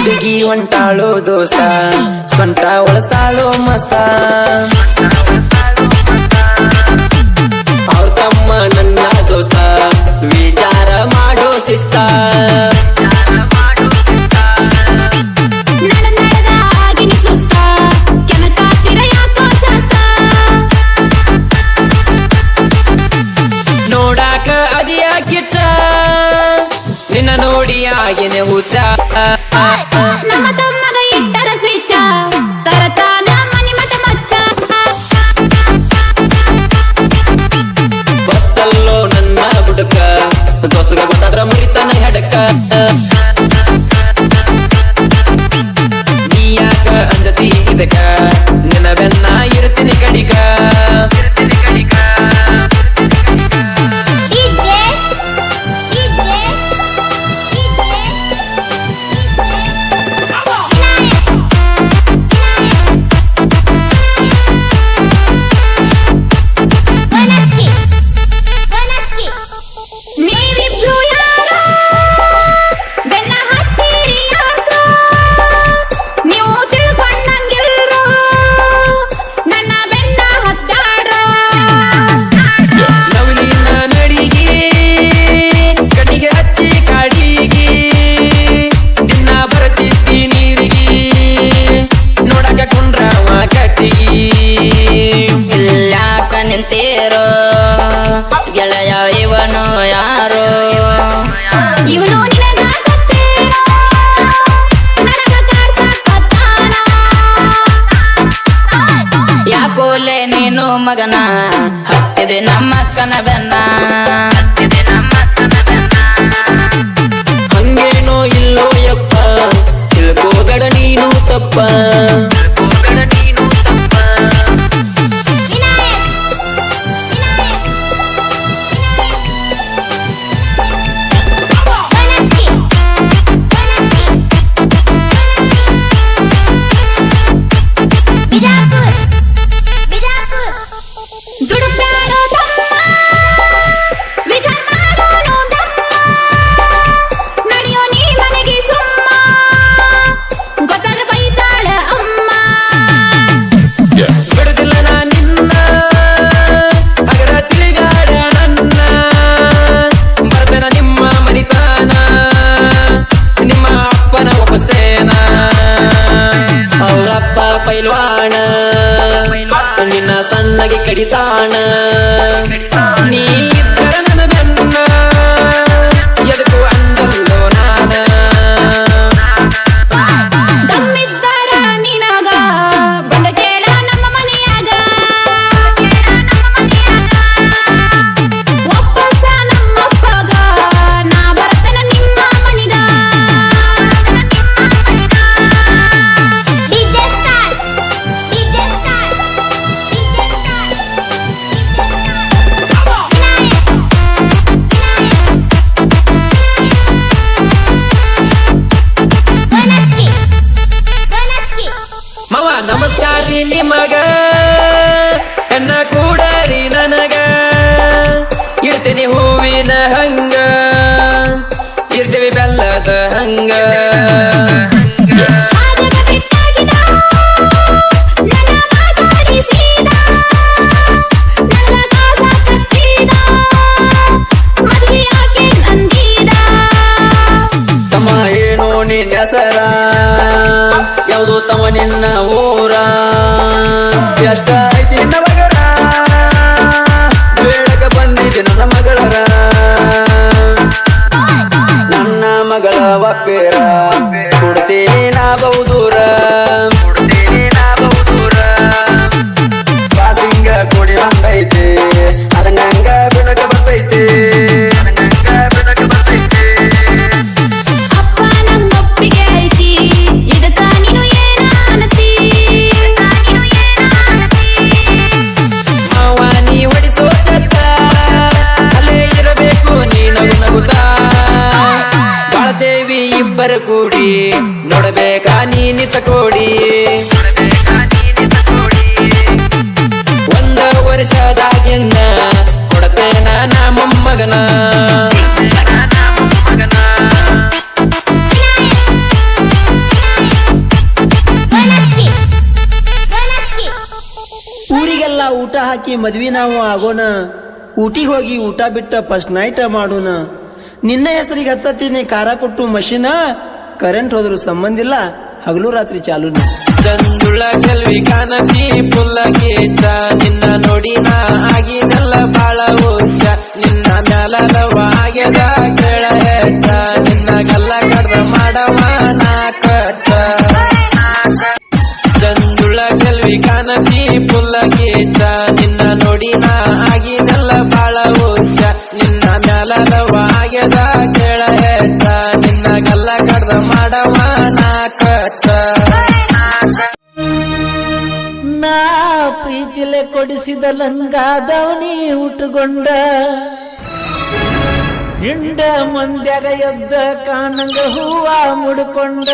ಹುಡುಗಿ ಹೊಂಟಾಳೋ ದೋಸ್ತ ಸೊಂಟ ಒಳಸ್ತಾಳೋ ಮಸ್ತ ಅವ್ರ ತಮ್ಮ ನನ್ನ ದೋಸ್ತ ವಿಚಾರ ಮಾಡೋ ಶಿಸ್ತ ನೋಡಾಕ ಅದಿಯ ಕಿಚ್ಚ ನಿನ್ನ ನೋಡಿ ಆಗಿನ ಹುಚ್ಚ ನಮ್ಮ ತಮ್ಮಗ ಇಟ್ಟರ ಸ್ವಿಚ ತರತಾನ ಮನಿ ಮಠ ಮಚ್ಚ ಗೊತ್ತಲ್ಲೋ ನನ್ನ ಬುಡಕ ದೋಸ್ತಗ ಗೊತ್ತಾದ್ರ ಮುರಿತಾನ ಹೆಡಕ ನೀ ಯಾಕ ಅಂಜತಿ ಇದಕ ನಿನ್ನ ಬೆನ್ನ ಇರ್ತೀನಿ ಕಡಿಕ ನಿಂತೇರೋ ಗೆಳೆಯ ಇವನು ಯಾರೋ ಇವನು ನಿನಗ ಗೊತ್ತೇನೋ ನನಗ ಕಾಡ್ಸಕತ್ತಾನ ಯಾಕೋಲೆ ನೀನು ಮಗನ ಹತ್ತಿದೆ ನಮ್ಮಕ್ಕನ ಬೆನ್ನ ಹಂಗೇನೋ ಇಲ್ಲೋ ಯಪ್ಪ ತಿಳ್ಕೋಬೇಡ ನೀನು ತಪ್ಪ ಪೈಲ್ವಾಣ ನಿನ್ನ ಸಣ್ಣಗೆ ಕಡಿತಾಣ ನೀ ಇದ್ದರ ನನ್ನ ಬೆನ್ನ ಎದಕ್ಕೂ ಅಂದಲ್ಲೋ ನಾನ ದಮ್ಮಿದ್ದರ ನಿನಗ ಬಂದ ಕೇಳ ನಮ್ಮ ಮನೆಯಾಗ ಒಪ್ಪಸ ನಮ್ಮಪ್ಪಗ ನಾ ಬರ್ತನ ನಿಮ್ಮ ಮನಿಗ ನಮಸ್ಕಾರಿ ನಿಮಗ ಹೆಣ್ಣ ಕೂಡರಿ ನನಗ ಇರ್ತೀನಿ ಹೂವಿನ ಹಂಗ ಇರ್ತೀವಿ ಬೆಲ್ಲದ ಹಂಗ ತಮ್ಮ ಏನೋ ನಿನ್ನ ಹೆಸರ ಯಾವುದು ತಮ್ಮ ನಿನ್ನ ಊರ ಎಷ್ಟ ಐತಿ ನಿನ್ನ ಮಗರ ಬೇಡಕ ಬಂದಿದೆ ನನ್ನ ಮಗಳರ ನನ್ನ ಮಗಳ ಒಪ್ಪೇರ ಕೊಡ್ತೀನಿ ನಾ ಬಹುದೂರ ಪಾಸಿಂಗ ಕೊಡಿ ಬಂದೈತೆ ಅದಂಗ ಬೆಳಕ ಬರ್ತೈತೆ ಇಬ್ಬರು ಕೂಡಿ ನೋಡಬೇಕಾ ನೀನಿತ ಕೋಡಿ ಒಂದ ವರ್ಷದಾಗಿನ್ನ ಕೊಡತೇನ ನಾ ಮೊಮ್ಮಗನ ಊಟ ಹಾಕಿ ಮದ್ವಿ ನಾವು ಆಗೋಣ. ಊಟಿಗೆ ಹೋಗಿ ಊಟ ಬಿಟ್ಟ ಫಸ್ಟ್ ನೈಟ್ ಮಾಡೋಣ. ನಿನ್ನ ಹೆಸರಿಗೆ ಹಚ್ಚತ್ತೀನಿ ಖಾರ ಕೊಟ್ಟು ಮಷಿನ. ಕರೆಂಟ್ ಹೋದ್ರು ಸಂಬಂಧಿಲ್ಲ, ಹಗಲು ರಾತ್ರಿ ಚಾಲೂನ. ಚಂದುಳ ಚೆಲ್ವಿ ಕಾನತಿ ಪುಲ್ಲ ಕೇಚ, ನಿನ್ನ ನೋಡಿ ನಾ ಆಗಿನೆಲ್ಲ ಬಾಳ ಉಚ್ಚ. ನಿನ್ನ ಮ್ಯಾಲವ ಆಗ್ಯದ ಕೇಳ ಹೆಚ್ಚ, ನಿನ್ನ ಗಲ್ಲ ಕಡ್ದ ಮಾಡವ ನಾ ಕಚ್ಚ. ಚಂದುಳ ಚೆಲ್ವಿ ಕಾನತಿ ಪುಲ್ಲ ಕೇಚ, ನಿನ್ನ ನೋಡಿ ನಾ ಆಗಿನೆಲ್ಲ ಬಾಳ ಉಚ್ಚ. ನಿನ್ನ ಮ್ಯಾಲವ ಆಗ್ಯದ ಕೇಳ ಹೆಚ್ಚ, ನಿನ್ನ ಗಲ್ಲ ಕಡ್ದ ಮಾಡವ ನಾ ಕಚ್ಚ. ನಾ ಪ್ರೀತಿಲೆ ಕೊಡಿಸಿದ ಲಂಗಾದವನಿ ಉಟ್ಟುಕೊಂಡ, ಹಿಂಡ ಮಂದ್ಯಾಗ ಎದ್ದ ಕಾಣಂಗ ಹೂವ ಮುಡ್ಕೊಂಡ.